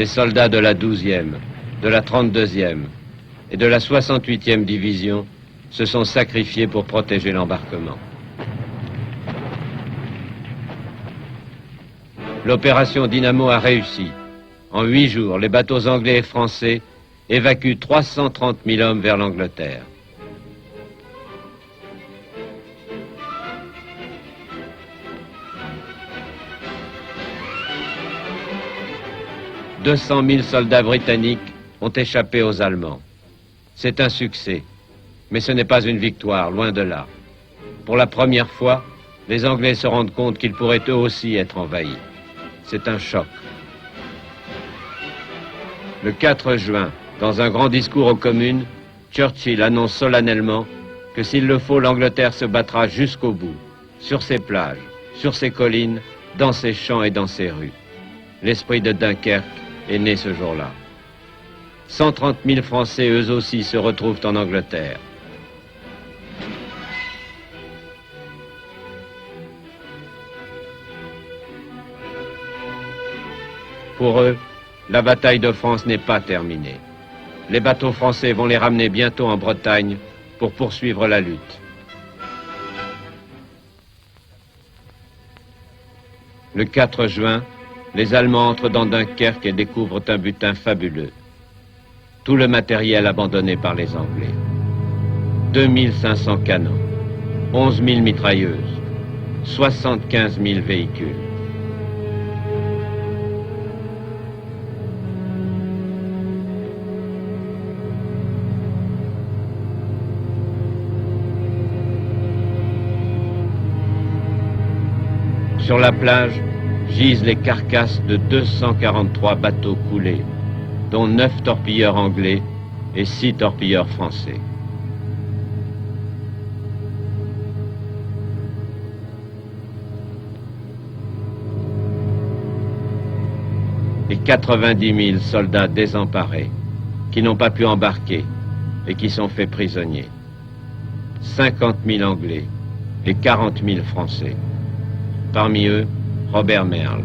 soldats de la 12e, de la 32e et de la 68e division se sont sacrifiés pour protéger l'embarquement. L'opération Dynamo a réussi. En 8 jours, les bateaux anglais et français évacuent 330 000 hommes vers l'Angleterre. « 200 000 soldats britanniques ont échappé aux Allemands. C'est un succès, mais ce n'est pas une victoire, loin de là. Pour la première fois, les Anglais se rendent compte qu'ils pourraient eux aussi être envahis. C'est un choc. Le 4 juin, dans un grand discours aux communes, Churchill annonce solennellement que s'il le faut, l'Angleterre se battra jusqu'au bout, sur ses plages, sur ses collines, dans ses champs et dans ses rues. L'esprit de Dunkerque est né ce jour-là. 130 000 Français, eux aussi, se retrouvent en Angleterre. Pour eux, la bataille de France n'est pas terminée. Les bateaux français vont les ramener bientôt en Bretagne pour poursuivre la lutte. Le 4 juin, les Allemands entrent dans Dunkerque et découvrent un butin fabuleux. Tout le matériel abandonné par les Anglais. 2500 canons, 11 000 mitrailleuses, 75 000 véhicules. Sur la plage, gisent les carcasses de 243 bateaux coulés, dont 9 torpilleurs anglais et 6 torpilleurs français. Et 90 000 soldats désemparés, qui n'ont pas pu embarquer et qui sont faits prisonniers. 50 000 Anglais et 40 000 Français. Parmi eux, Robert Merle.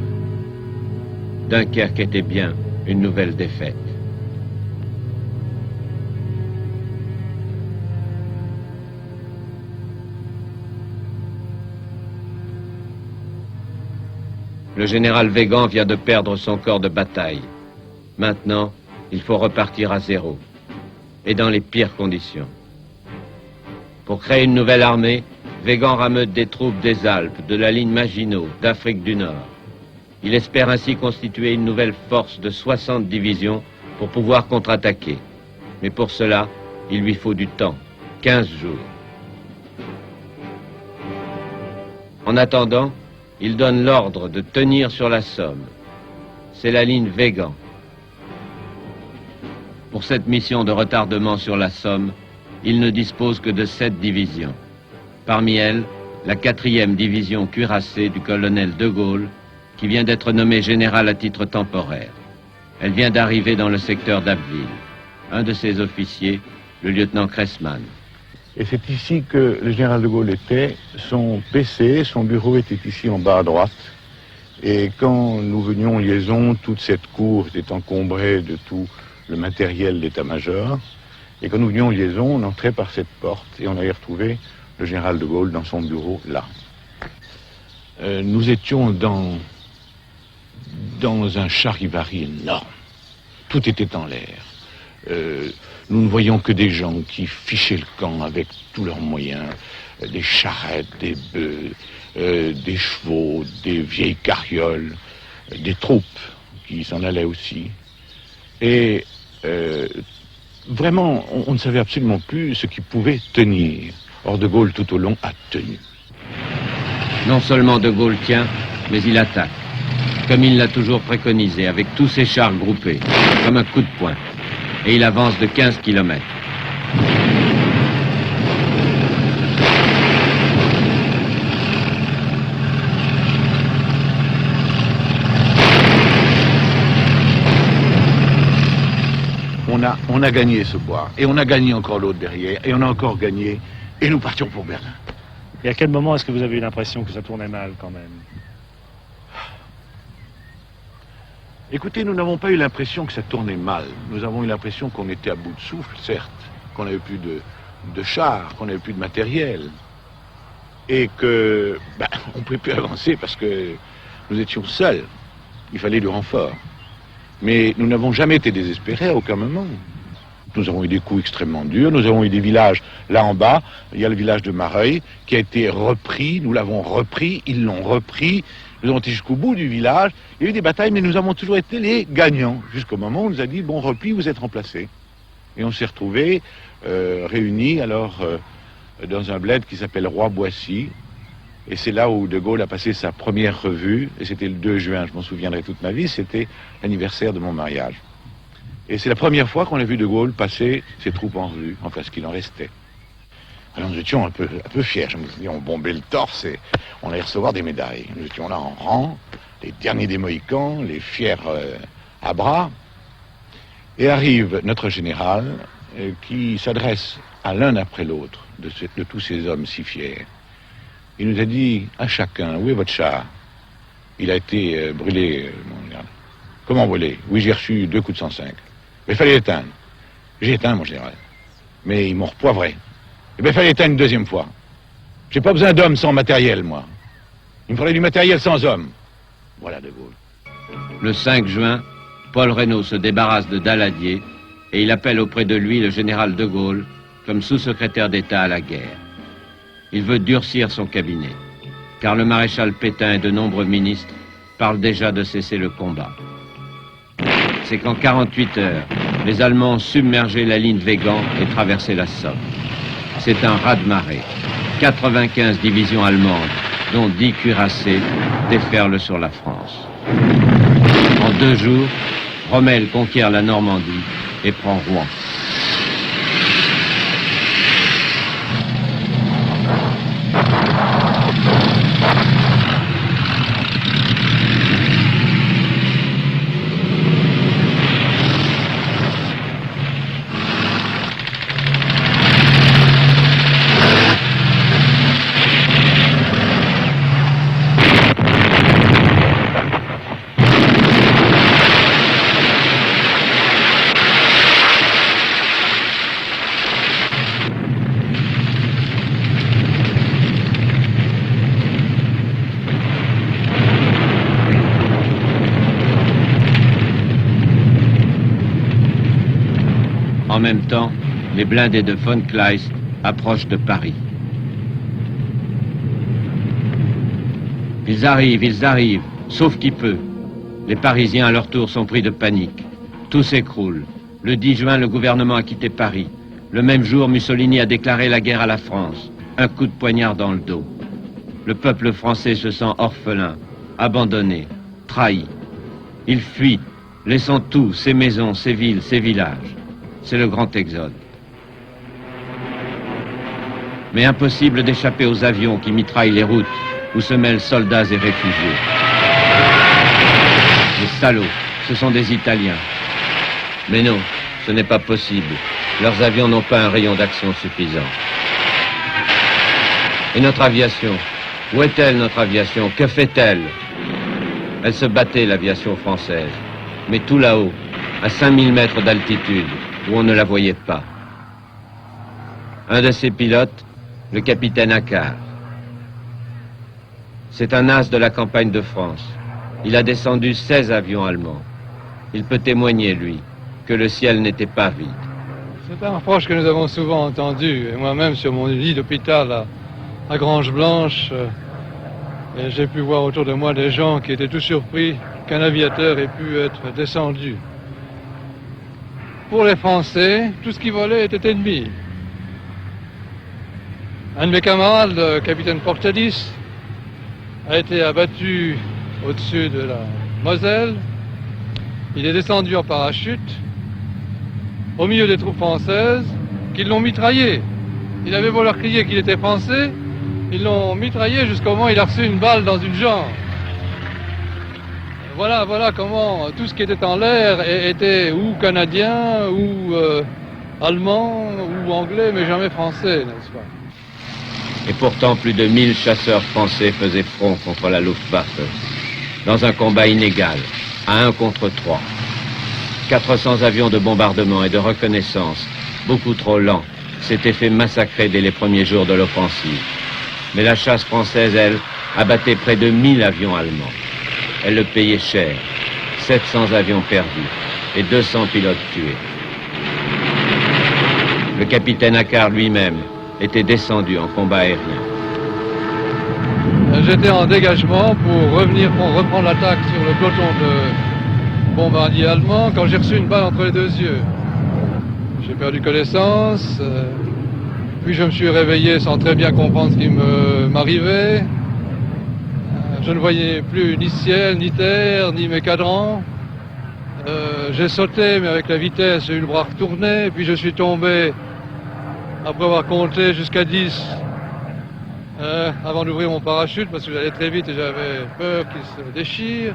Dunkerque était bien une nouvelle défaite. Le général Weygand vient de perdre son corps de bataille. Maintenant, il faut repartir à zéro, et dans les pires conditions. Pour créer une nouvelle armée, Weygand rameute des troupes des Alpes, de la ligne Maginot, d'Afrique du Nord. Il espère ainsi constituer une nouvelle force de 60 divisions pour pouvoir contre-attaquer. Mais pour cela, il lui faut du temps, 15 jours. En attendant, il donne l'ordre de tenir sur la Somme. C'est la ligne Weygand. Pour cette mission de retardement sur la Somme, il ne dispose que de 7 divisions. Parmi elles, la 4e division cuirassée du colonel de Gaulle, qui vient d'être nommé général à titre temporaire. Elle vient d'arriver dans le secteur d'Abbeville. Un de ses officiers, le lieutenant Cressman. Et c'est ici que le général de Gaulle était. Son PC, son bureau était ici en bas à droite. Et quand nous venions en liaison, toute cette cour était encombrée de tout le matériel d'état-major. Et quand nous venions en liaison, on entrait par cette porte et on allait retrouver le général de Gaulle dans son bureau, là. Nous étions dans un charivari énorme. Tout était en l'air. Nous ne voyions que des gens qui fichaient le camp avec tous leurs moyens, des charrettes, des bœufs, des chevaux, des vieilles carrioles, des troupes qui s'en allaient aussi. Et vraiment, on ne savait absolument plus ce qui pouvait tenir. Or, de Gaulle, tout au long, a tenu. Non seulement de Gaulle tient, mais il attaque, comme il l'a toujours préconisé, avec tous ses chars groupés, comme un coup de poing. Et il avance de 15 kilomètres. On a gagné ce bois, et on a gagné encore l'autre derrière, et on a encore gagné, et nous partions pour Berlin. Et à quel moment est-ce que vous avez eu l'impression que ça tournait mal quand même? Écoutez, nous n'avons pas eu l'impression que ça tournait mal. Nous avons eu l'impression qu'on était à bout de souffle, certes, qu'on n'avait plus de chars, qu'on n'avait plus de matériel, et que on ne pouvait plus avancer parce que nous étions seuls. Il fallait du renfort. Mais nous n'avons jamais été désespérés à aucun moment. Nous avons eu des coups extrêmement durs. Nous avons eu des villages là en bas. Il y a le village de Mareuil qui a été repris. Nous l'avons repris. Ils l'ont repris. Nous avons été jusqu'au bout du village. Il y a eu des batailles, mais nous avons toujours été les gagnants. Jusqu'au moment où on nous a dit, bon, repli, vous êtes remplacés. Et on s'est retrouvés réunis alors dans un bled qui s'appelle Roi-Boissy. Et c'est là où De Gaulle a passé sa première revue. Et c'était le 2 juin, je m'en souviendrai toute ma vie. C'était l'anniversaire de mon mariage. Et c'est la première fois qu'on a vu De Gaulle passer ses troupes en revue, enfin ce qu'il en restait. Alors nous étions un peu fiers. Je me souviens, on bombait le torse et on allait recevoir des médailles. Nous étions là en rang, les derniers des Mohicans, les fiers à bras. Et arrive notre général qui s'adresse à l'un après l'autre de tous ces hommes si fiers. Il nous a dit à chacun, où est votre char? Il a été brûlé, mon général. Comment brûlé? Oui, j'ai reçu 2 coups de 105. Mais il fallait l'éteindre. J'ai éteint, mon général. Mais ils m'ont repoivré. Eh bien, il fallait l'éteindre une deuxième fois. J'ai pas besoin d'hommes sans matériel, moi. Il me fallait du matériel sans hommes. Voilà De Gaulle. Le 5 juin, Paul Reynaud se débarrasse de Daladier et il appelle auprès de lui le général De Gaulle comme sous-secrétaire d'État à la guerre. Il veut durcir son cabinet, car le maréchal Pétain et de nombreux ministres parlent déjà de cesser le combat. C'est qu'en 48 heures, les Allemands ont submergé la ligne Weygand et traversé la Somme. C'est un raz-de-marée. 95 divisions allemandes, dont 10 cuirassés, déferlent sur la France. En 2 jours, Rommel conquiert la Normandie et prend Rouen. En même temps, les blindés de von Kleist approchent de Paris. Ils arrivent, sauf qui peut. Les Parisiens, à leur tour, sont pris de panique. Tout s'écroule. Le 10 juin, le gouvernement a quitté Paris. Le même jour, Mussolini a déclaré la guerre à la France. Un coup de poignard dans le dos. Le peuple français se sent orphelin, abandonné, trahi. Il fuit, laissant tout, ses maisons, ses villes, ses villages. C'est le grand exode. Mais impossible d'échapper aux avions qui mitraillent les routes où se mêlent soldats et réfugiés. Les salauds, ce sont des Italiens. Mais non, ce n'est pas possible. Leurs avions n'ont pas un rayon d'action suffisant. Et notre aviation? Où est-elle, notre aviation? Que fait-elle? Elle se battait, l'aviation française. Mais tout là-haut, à 5000 mètres d'altitude, où on ne la voyait pas. Un de ses pilotes, le capitaine Accard. C'est un as de la campagne de France. Il a descendu 16 avions allemands. Il peut témoigner, lui, que le ciel n'était pas vide. C'est un reproche que nous avons souvent entendu. Et moi-même, sur mon lit d'hôpital à Grange-Blanche, j'ai pu voir autour de moi des gens qui étaient tout surpris qu'un aviateur ait pu être descendu. Pour les Français, tout ce qui volait était ennemi. Un de mes camarades, le capitaine Portalis, a été abattu au-dessus de la Moselle. Il est descendu en parachute au milieu des troupes françaises qui l'ont mitraillé. Il avait beau leur crier qu'il était français, ils l'ont mitraillé jusqu'au moment où il a reçu une balle dans une jambe. Voilà comment tout ce qui était en l'air était ou canadien, ou allemand, ou anglais, mais jamais français, n'est-ce pas? Et pourtant, plus de 1000 chasseurs français faisaient front contre la Luftwaffe, dans un combat inégal, à 1 contre 3. 400 avions de bombardement et de reconnaissance, beaucoup trop lents, s'étaient fait massacrer dès les premiers jours de l'offensive. Mais la chasse française, elle, abattait près de 1000 avions allemands. Elle le payait cher. 700 avions perdus et 200 pilotes tués. Le capitaine Accard lui-même était descendu en combat aérien. J'étais en dégagement pour reprendre l'attaque sur le peloton de bombardiers allemands quand j'ai reçu une balle entre les deux yeux. J'ai perdu connaissance, puis je me suis réveillé sans très bien comprendre ce qui m'arrivait. Je ne voyais plus ni ciel, ni terre, ni mes cadrans. J'ai sauté, mais avec la vitesse, j'ai eu le bras retourné, puis je suis tombé, après avoir compté jusqu'à 10, avant d'ouvrir mon parachute, parce que j'allais très vite et j'avais peur qu'il se déchire.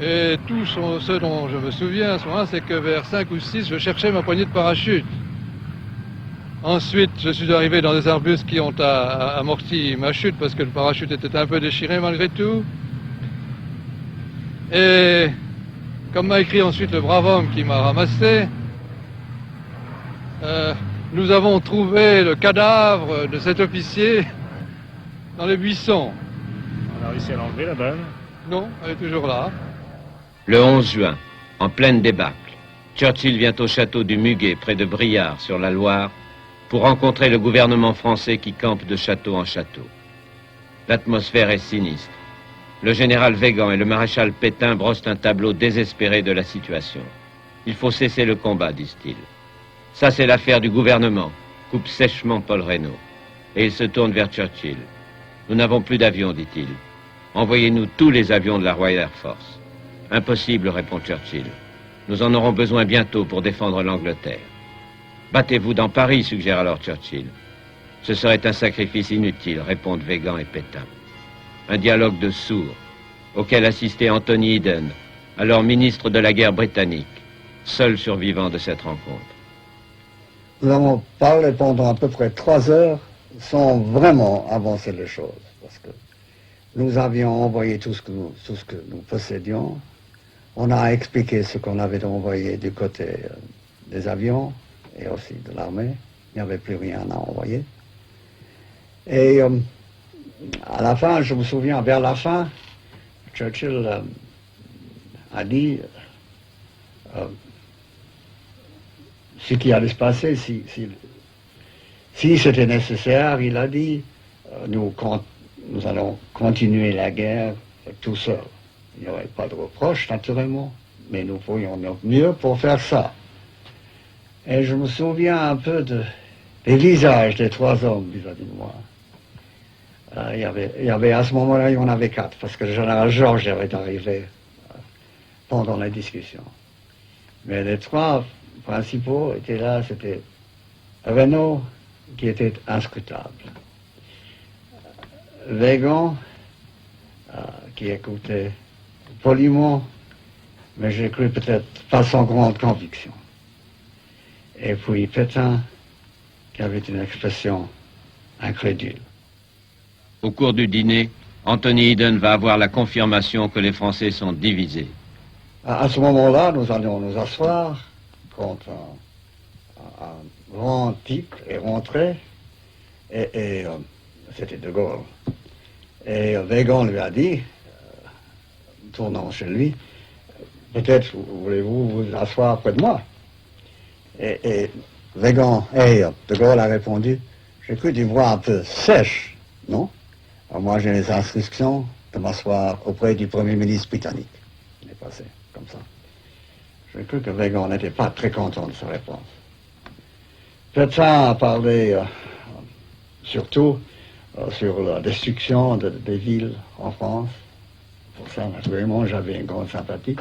Et tout ce dont je me souviens à ce moment-là, c'est que vers 5 ou 6, je cherchais ma poignée de parachute. Ensuite, je suis arrivé dans des arbustes qui ont amorti ma chute parce que le parachute était un peu déchiré malgré tout. Et comme m'a écrit ensuite le brave homme qui m'a ramassé, nous avons trouvé le cadavre de cet officier dans les buissons. On a réussi à l'enlever, la balle? Non, elle est toujours là. Le 11 juin, en pleine débâcle, Churchill vient au château du Muguet, près de Briare, sur la Loire, pour rencontrer le gouvernement français qui campe de château en château. L'atmosphère est sinistre. Le général Weygand et le maréchal Pétain brossent un tableau désespéré de la situation. Il faut cesser le combat, disent-ils. Ça, c'est l'affaire du gouvernement, coupe sèchement Paul Reynaud. Et il se tourne vers Churchill. Nous n'avons plus d'avions, dit-il. Envoyez-nous tous les avions de la Royal Air Force. Impossible, répond Churchill. Nous en aurons besoin bientôt pour défendre l'Angleterre. Battez-vous dans Paris, suggère alors Churchill. Ce serait un sacrifice inutile, répondent Weygand et Pétain. Un dialogue de sourds, auquel assistait Anthony Eden, alors ministre de la guerre britannique, seul survivant de cette rencontre. Nous avons parlé pendant à peu près 3 heures sans vraiment avancer les choses, parce que nous avions envoyé tout ce que nous possédions. On a expliqué ce qu'on avait envoyé du côté des avions et aussi de l'armée. Il n'y avait plus rien à envoyer. Et à la fin, je me souviens, vers la fin, Churchill a dit ce qui allait se passer si c'était nécessaire. Il a dit nous allons continuer la guerre tout seul. Il n'y aurait pas de reproche, naturellement, mais nous ferions notre mieux pour faire ça. Et je me souviens un peu des visages des 3 hommes vis-à-vis de moi. Il y avait à ce moment-là, il y en avait 4, parce que le général Georges avait arrivé pendant la discussion. Mais les 3 principaux étaient là, c'était Reynaud, qui était inscrutable. Weygand, qui écoutait poliment, mais j'ai cru peut-être pas sans grande conviction. Et puis Pétain, qui avait une expression incrédule. Au cours du dîner, Anthony Eden va avoir la confirmation que les Français sont divisés. À ce moment-là, nous allions nous asseoir contre un grand type et rentrer, et c'était De Gaulle. Et Weygand lui a dit, tournant chez lui, peut-être voulez-vous vous asseoir près de moi. Et Weygand, De Gaulle a répondu, j'ai cru d'une voix un peu sèche, non? Alors moi j'ai les instructions de m'asseoir auprès du Premier ministre britannique. Il est passé comme ça. J'ai cru que Weygand n'était pas très content de sa réponse. Pétain a parlé surtout sur la destruction des villes en France. Pour ça, naturellement, j'avais une grande sympathie.